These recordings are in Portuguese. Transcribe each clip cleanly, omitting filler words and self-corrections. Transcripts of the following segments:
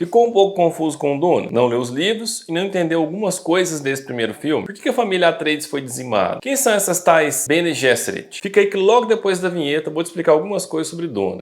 Ficou um pouco confuso com o Duna? Não leu os livros e não entendeu algumas coisas desse primeiro filme? Por que a família Atreides foi dizimada? Quem são essas tais Bene Gesserit? Fica aí que logo depois da vinheta eu vou te explicar algumas coisas sobre Duna.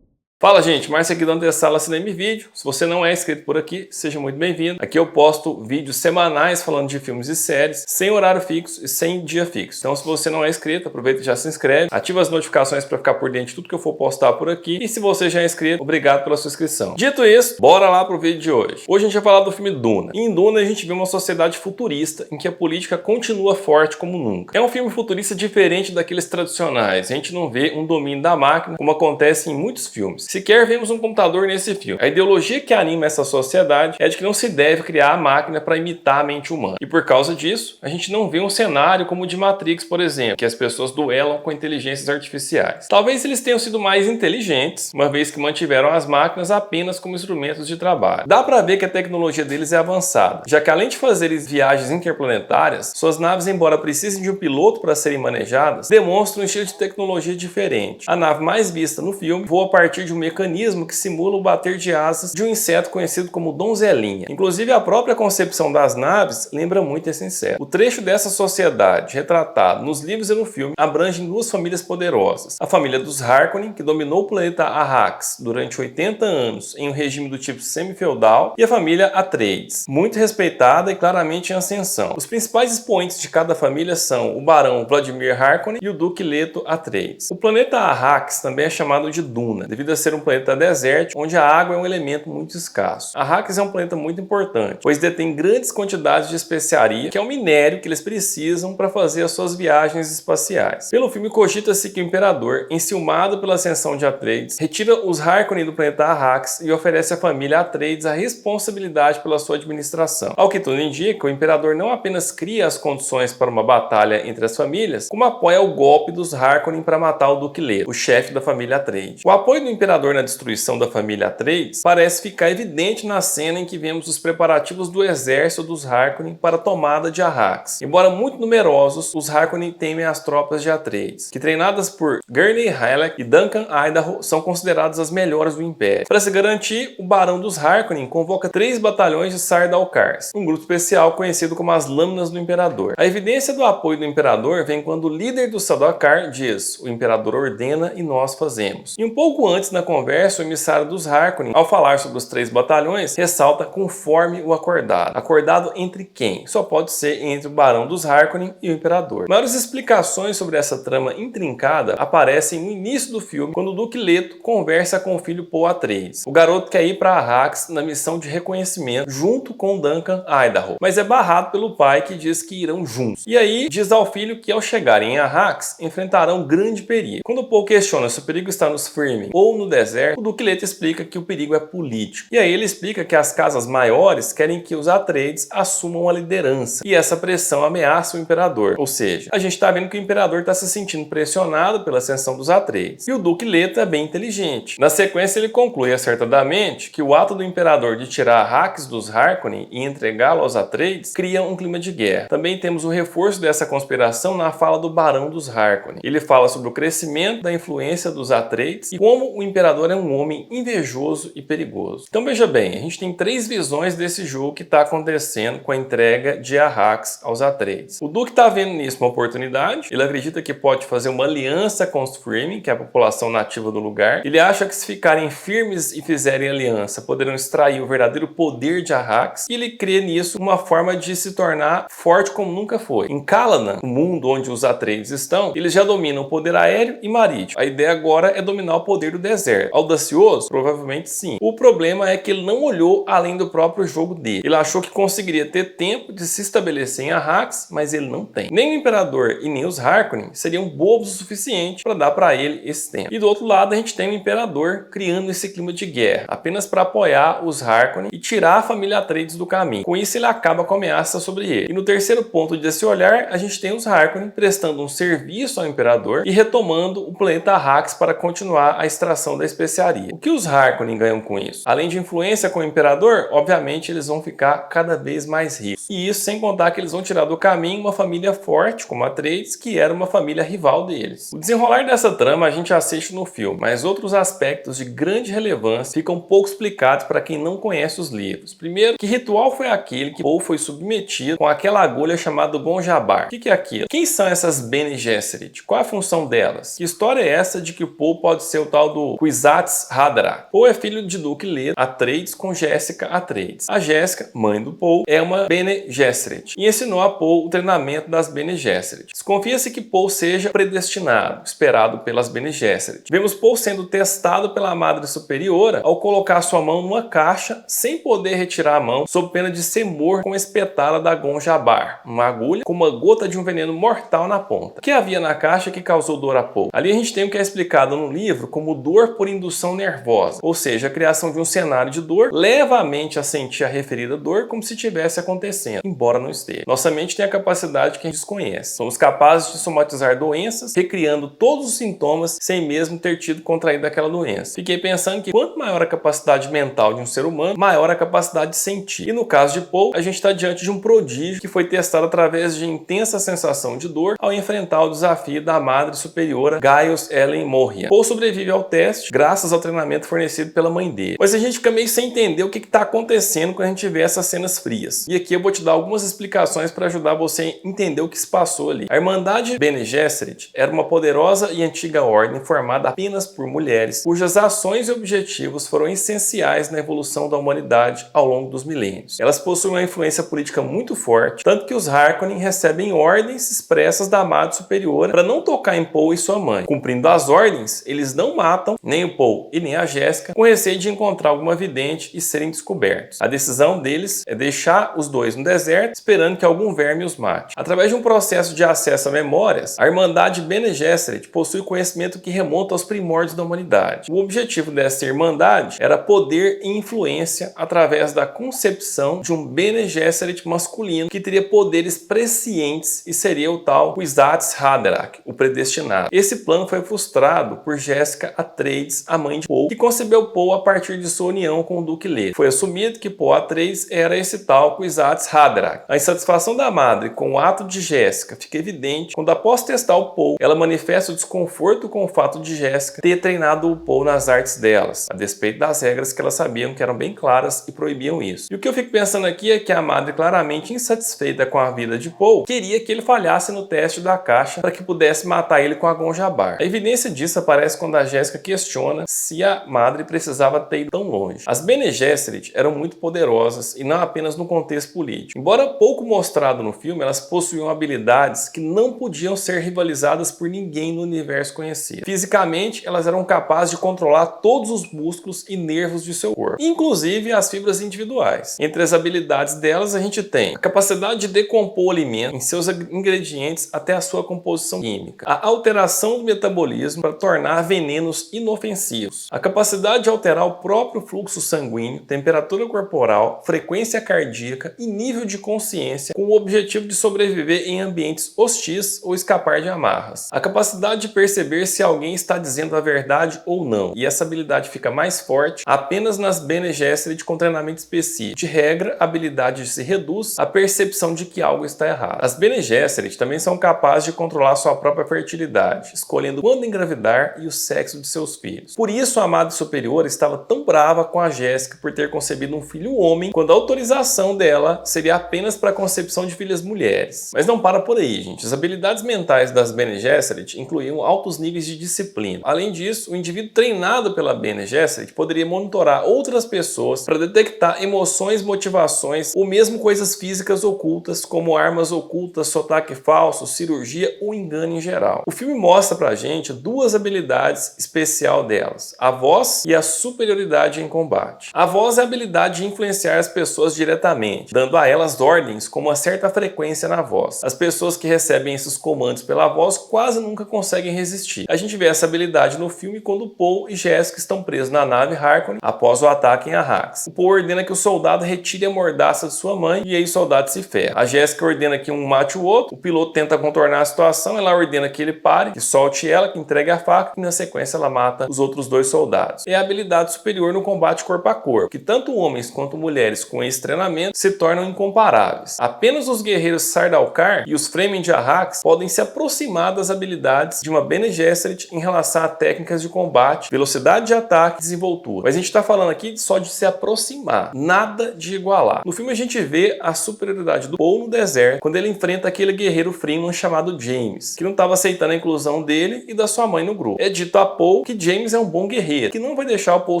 Fala gente, Márcio aqui do Antessala Cinema e Vídeo. Se você não é inscrito por aqui, seja muito bem-vindo. Aqui eu posto vídeos semanais falando de filmes e séries, sem horário fixo e sem dia fixo. Então se você não é inscrito, aproveita e já se inscreve, ativa as notificações para ficar por dentro de tudo que eu for postar por aqui. E se você já é inscrito, obrigado pela sua inscrição. Dito isso, bora lá pro vídeo de hoje. Hoje a gente vai falar do filme Duna. E em Duna a gente vê uma sociedade futurista em que a política continua forte como nunca. É um filme futurista diferente daqueles tradicionais. A gente não vê um domínio da máquina como acontece em muitos filmes. Sequer vemos um computador nesse filme. A ideologia que anima essa sociedade é de que não se deve criar a máquina para imitar a mente humana. E por causa disso, a gente não vê um cenário como o de Matrix, por exemplo, que as pessoas duelam com inteligências artificiais. Talvez eles tenham sido mais inteligentes, uma vez que mantiveram as máquinas apenas como instrumentos de trabalho. Dá para ver que a tecnologia deles é avançada, já que além de fazerem viagens interplanetárias, suas naves, embora precisem de um piloto para serem manejadas, demonstram um estilo de tecnologia diferente. A nave mais vista no filme voa a partir de um mecanismo que simula o bater de asas de um inseto conhecido como donzelinha. Inclusive, a própria concepção das naves lembra muito esse inseto. O trecho dessa sociedade, retratado nos livros e no filme, abrange duas famílias poderosas. A família dos Harkonnen, que dominou o planeta Arrakis durante 80 anos em um regime do tipo semi-feudal, e a família Atreides, muito respeitada e claramente em ascensão. Os principais expoentes de cada família são o barão Vladimir Harkonnen e o duque Leto Atreides. O planeta Arrakis também é chamado de Duna, devido a ser um planeta desértico, onde a água é um elemento muito escasso. Arrakis é um planeta muito importante, pois detém grandes quantidades de especiaria, que é um minério que eles precisam para fazer as suas viagens espaciais. Pelo filme, cogita-se que o imperador, enciumado pela ascensão de Atreides, retira os Harkonnen do planeta Arrakis e oferece à família Atreides a responsabilidade pela sua administração. Ao que tudo indica, o imperador não apenas cria as condições para uma batalha entre as famílias, como apoia o golpe dos Harkonnen para matar o Duque Leto, o chefe da família Atreides. O apoio do imperador na destruição da família Atreides parece ficar evidente na cena em que vemos os preparativos do exército dos Harkonnen para a tomada de Arrakis. Embora muito numerosos, os Harkonnen temem as tropas de Atreides, que treinadas por Gurney Halleck e Duncan Idaho são consideradas as melhores do Império. Para se garantir, o barão dos Harkonnen convoca 3 batalhões de Sardaukars, um grupo especial conhecido como as Lâminas do Imperador. A evidência do apoio do Imperador vem quando o líder do Sardaukar diz: "O Imperador ordena e nós fazemos." E um pouco antes na conversa, o emissário dos Harkonnen, ao falar sobre os 3 batalhões, ressalta conforme o acordado. Acordado entre quem? Só pode ser entre o barão dos Harkonnen e o imperador. Maiores explicações sobre essa trama intrincada aparecem no início do filme, quando o Duque Leto conversa com o filho Paul Atreides. O garoto quer ir para Arrakis na missão de reconhecimento junto com Duncan Idaho, mas é barrado pelo pai, que diz que irão juntos. E aí diz ao filho que ao chegarem em Arrakis enfrentarão grande perigo. Quando Paul questiona se o perigo está nos Fremen ou no deserto, o Duque Leto explica que o perigo é político. E aí ele explica que as casas maiores querem que os Atreides assumam a liderança, e essa pressão ameaça o imperador. Ou seja, a gente está vendo que o imperador está se sentindo pressionado pela ascensão dos Atreides. E o Duque Leto é bem inteligente. Na sequência ele conclui acertadamente que o ato do imperador de tirar Arrakis dos Harkonnen e entregá-lo aos Atreides cria um clima de guerra. Também temos o reforço dessa conspiração na fala do barão dos Harkonnen. Ele fala sobre o crescimento da influência dos Atreides e como o imperador é um homem invejoso e perigoso. Então veja bem, a gente tem 3 visões desse jogo que está acontecendo com a entrega de Arrakis aos Atreides. O Duque está vendo nisso uma oportunidade, ele acredita que pode fazer uma aliança com os Fremen, que é a população nativa do lugar. Ele acha que se ficarem firmes e fizerem aliança, poderão extrair o verdadeiro poder de Arrakis, e ele crê nisso uma forma de se tornar forte como nunca foi. Em Caladan, o mundo onde os Atreides estão, eles já dominam o poder aéreo e marítimo. A ideia agora é dominar o poder do deserto. Audacioso? Provavelmente sim. O problema é que ele não olhou além do próprio jogo dele. Ele achou que conseguiria ter tempo de se estabelecer em Arrakis, mas ele não tem. Nem o imperador e nem os Harkonnen seriam bobos o suficiente para dar para ele esse tempo. E do outro lado a gente tem o imperador criando esse clima de guerra, apenas para apoiar os Harkonnen e tirar a família Atreides do caminho. Com isso ele acaba com a ameaça sobre ele. E no terceiro ponto desse olhar, a gente tem os Harkonnen prestando um serviço ao imperador e retomando o planeta Arrakis para continuar a extração da especiaria. O que os Harkonnen ganham com isso? Além de influência com o Imperador, obviamente eles vão ficar cada vez mais ricos. E isso sem contar que eles vão tirar do caminho uma família forte, como a Atreides, que era uma família rival deles. O desenrolar dessa trama a gente assiste no filme, mas outros aspectos de grande relevância ficam pouco explicados para quem não conhece os livros. Primeiro, que ritual foi aquele que Paul foi submetido com aquela agulha chamada Gonjabar? O que é aquilo? Quem são essas Bene Gesserit? Qual a função delas? Que história é essa de que o Paul pode ser o tal do Kwisatz Haderach? Paul é filho de Duque Leto Atreides com Jessica Atreides. A Jessica, mãe do Paul, é uma Bene Gesserit e ensinou a Paul o treinamento das Bene Gesserit. Desconfia-se que Paul seja predestinado, esperado pelas Bene Gesserit. Vemos Paul sendo testado pela Madre Superiora ao colocar sua mão numa caixa sem poder retirar a mão, sob pena de ser morto com a espetada da Gonjabar, uma agulha com uma gota de um veneno mortal na ponta. O que havia na caixa que causou dor a Paul? Ali a gente tem o que é explicado no livro como dor por indução nervosa, ou seja, a criação de um cenário de dor leva a mente a sentir a referida dor como se estivesse acontecendo, embora não esteja. Nossa mente tem a capacidade que a gente desconhece. Somos capazes de somatizar doenças, recriando todos os sintomas sem mesmo ter tido contraído aquela doença. Fiquei pensando que quanto maior a capacidade mental de um ser humano, maior a capacidade de sentir. E no caso de Paul, a gente está diante de um prodígio que foi testado através de intensa sensação de dor ao enfrentar o desafio da Madre Superiora Gaius Helen Morria. Paul sobrevive ao teste graças ao treinamento fornecido pela mãe dele. Mas a gente fica meio sem entender o que está acontecendo quando a gente vê essas cenas frias. E aqui eu vou te dar algumas explicações para ajudar você a entender o que se passou ali. A Irmandade Bene Gesserit era uma poderosa e antiga ordem formada apenas por mulheres, cujas ações e objetivos foram essenciais na evolução da humanidade ao longo dos milênios. Elas possuem uma influência política muito forte, tanto que os Harkonnen recebem ordens expressas da Madre Superiora para não tocar em Paul e sua mãe. Cumprindo as ordens, eles não matam nem o Paul e nem a Jessica, com receio de encontrar alguma vidente e serem descobertos. A decisão deles é deixar os dois no deserto, esperando que algum verme os mate. Através de um processo de acesso a memórias, a Irmandade Bene Gesserit possui conhecimento que remonta aos primórdios da humanidade. O objetivo dessa Irmandade era poder e influência através da concepção de um Bene Gesserit masculino que teria poderes prescientes e seria o tal Kwisatz Haderach, o predestinado. Esse plano foi frustrado por Jessica Atreides, a mãe de Paul, que concebeu Paul a partir de sua união com o Duque Leto. Foi assumido que Paul Atreides era esse tal Kwisatz Haderach. A insatisfação da madre com o ato de Jessica fica evidente quando, após testar o Paul, ela manifesta o desconforto com o fato de Jessica ter treinado o Paul nas artes delas, a despeito das regras que elas sabiam que eram bem claras e proibiam isso. E o que eu fico pensando aqui é que a madre, claramente insatisfeita com a vida de Paul, queria que ele falhasse no teste da caixa para que pudesse matar ele com a Gonjabar. A evidência disso aparece quando a Jessica questiona se a madre precisava ter ido tão longe. As Bene Gesserit eram muito poderosas e não apenas no contexto político. Embora pouco mostrado no filme, elas possuíam habilidades que não podiam ser rivalizadas por ninguém no universo conhecido. Fisicamente, elas eram capazes de controlar todos os músculos e nervos de seu corpo, inclusive as fibras individuais. Entre as habilidades delas, a gente tem a capacidade de decompor o alimento em seus ingredientes até a sua composição química, a alteração do metabolismo para tornar venenos inofensivos, a capacidade de alterar o próprio fluxo sanguíneo, temperatura corporal, frequência cardíaca e nível de consciência com o objetivo de sobreviver em ambientes hostis ou escapar de amarras, a capacidade de perceber se alguém está dizendo a verdade ou não, e essa habilidade fica mais forte apenas nas Bene Gesserit com treinamento específico. De regra, a habilidade se reduz à percepção de que algo está errado. As Bene Gesserit também são capazes de controlar sua própria fertilidade, escolhendo quando engravidar e o sexo de seus filhos. Por isso, a Madre Superior estava tão brava com a Jessica por ter concebido um filho homem, quando a autorização dela seria apenas para a concepção de filhas mulheres. Mas não para por aí, gente. As habilidades mentais das Bene Gesserit incluíam altos níveis de disciplina. Além disso, o indivíduo treinado pela Bene Gesserit poderia monitorar outras pessoas para detectar emoções, motivações ou mesmo coisas físicas ocultas, como armas ocultas, sotaque falso, cirurgia ou engano em geral. O filme mostra pra gente duas habilidades especiais delas, a voz e a superioridade em combate. A voz é a habilidade de influenciar as pessoas diretamente, dando a elas ordens com uma certa frequência na voz. As pessoas que recebem esses comandos pela voz quase nunca conseguem resistir. A gente vê essa habilidade no filme quando Paul e Jessica estão presos na nave Harkonnen após o ataque em Arrakis. O Paul ordena que o soldado retire a mordaça de sua mãe e aí o soldado se ferra. A Jessica ordena que um mate o outro, o piloto tenta contornar a situação, ela ordena que ele pare, que solte ela, que entregue a faca e na sequência ela mata os outros 2 soldados. É a habilidade superior no combate corpo a corpo, que tanto homens quanto mulheres com esse treinamento se tornam incomparáveis. Apenas os guerreiros Sardaukar e os Fremen de Arrax podem se aproximar das habilidades de uma Bene Gesserit em relação a técnicas de combate, velocidade de ataque e desenvoltura. Mas a gente está falando aqui só de se aproximar, nada de igualar. No filme a gente vê a superioridade do Paul no deserto, quando ele enfrenta aquele guerreiro Fremen chamado James, que não estava aceitando a inclusão dele e da sua mãe no grupo. É dito a Paul que James é um bom guerreiro, que não vai deixar o Paul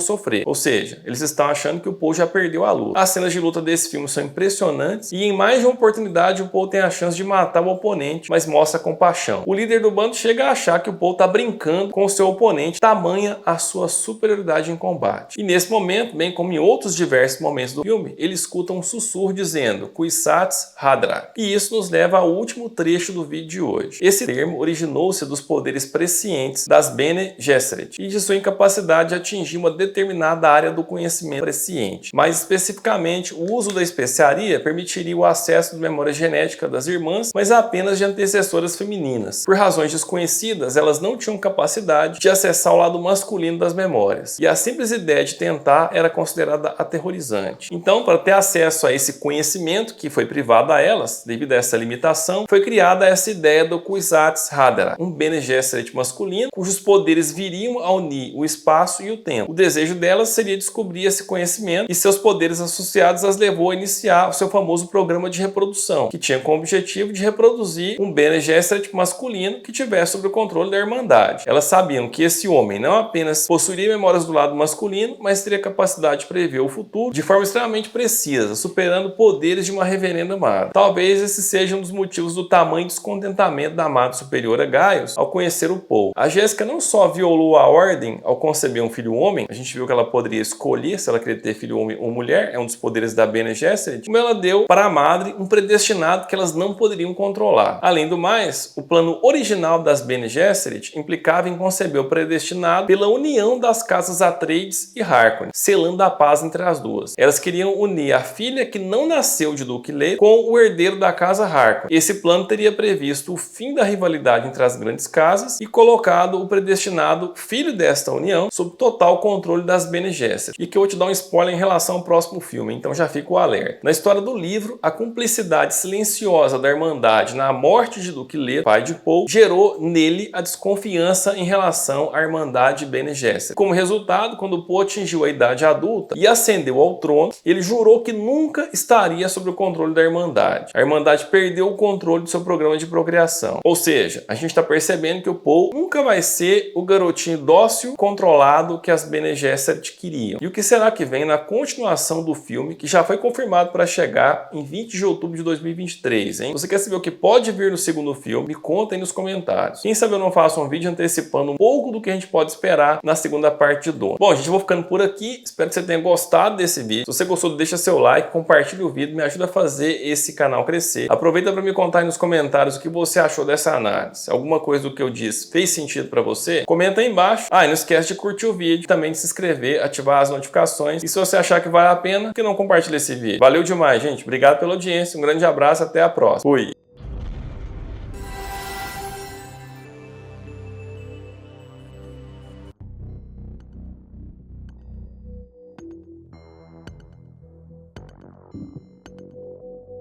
sofrer. Ou seja, eles estão achando que o Paul já perdeu a luta. As cenas de luta desse filme são impressionantes e em mais de uma oportunidade o Paul tem a chance de matar o oponente, mas mostra compaixão. O líder do bando chega a achar que o Paul está brincando com o seu oponente, tamanha a sua superioridade em combate. E nesse momento, bem como em outros diversos momentos do filme, ele escuta um sussurro dizendo Kwisatz Haderach. E isso nos leva ao último trecho do vídeo de hoje. Esse termo originou-se dos poderes prescientes das Bene Gesserit e de sua incapacidade de atingir uma determinada área do conhecimento presciente. Mais especificamente, o uso da especiaria permitiria o acesso da memória genética das irmãs, mas apenas de antecessoras femininas. Por razões desconhecidas, elas não tinham capacidade de acessar o lado masculino das memórias, e a simples ideia de tentar era considerada aterrorizante. Então, para ter acesso a esse conhecimento que foi privado a elas, devido a essa limitação, foi criada essa ideia do Kwisatz Haderach, um Bene Gesserit masculino, cujos poderes viriam a unir o espaço e o tempo. O desejo delas seria descobrir esse conhecimento, e seus poderes associados as levou a iniciar o seu famoso programa de reprodução, que tinha como objetivo de reproduzir um Bene Gesserit masculino que tivesse sob o controle da Irmandade. Elas sabiam que esse homem não apenas possuiria memórias do lado masculino, mas teria capacidade de prever o futuro de forma extremamente precisa, superando poderes de uma reverenda amada. Talvez esse seja um dos motivos do tamanho descontentamento da amada superiora Gaius ao conhecer o Paul. A Jéssica não só violou a ordem ao conceber um filho homem, a gente viu que ela poderia escolher se ela queria ter filho homem ou mulher, é um dos poderes da Bene Gesserit, como ela deu para a madre um predestinado que elas não poderiam controlar. Além do mais, o plano original das Bene Gesserit implicava em conceber o predestinado pela união das casas Atreides e Harkonnen, selando a paz entre as duas. Elas queriam unir a filha que não nasceu de Duque Leto com o herdeiro da casa Harkonnen. Esse plano teria previsto o fim da rivalidade entre as grandes casas e colocado o predestinado filho desta união sob total controle das Bene Gesserit. E que eu vou te dar um spoiler em relação ao próximo filme, então já fica o alerta. Na história do livro, a cumplicidade silenciosa da Irmandade na morte de Duque Leto, pai de Paul, gerou nele a desconfiança em relação à Irmandade Bene Gesserit. Como resultado, quando Paul atingiu a idade adulta e ascendeu ao trono, ele jurou que nunca estaria sob o controle da Irmandade. A Irmandade perdeu o controle do seu programa de procriação. Ou seja, a gente está percebendo que o Paul nunca vai ser o garotinho dócil, controlado que as Bene Gesserit queriam. E o que será que vem na continuação do filme, que já foi confirmado para chegar em 20 de outubro de 2023, hein? Você quer saber o que pode vir no segundo filme? Me conta aí nos comentários. Quem sabe eu não faço um vídeo antecipando um pouco do que a gente pode esperar na segunda parte de Duna. Bom, gente, eu vou ficando por aqui. Espero que você tenha gostado desse vídeo. Se você gostou, deixa seu like, compartilha o vídeo, me ajuda a fazer esse canal crescer. Aproveita para me contar aí nos comentários o que você achou dessa análise. Alguma coisa do que eu disse fez sentido para você? Comenta aí embaixo. Ah, e não esquece de curtir o vídeo, também de se inscrever, ativar as notificações. E se você achar que vale a pena, por que não compartilha esse vídeo? Valeu demais, gente. Obrigado pela audiência. Um grande abraço. Até a próxima. Fui!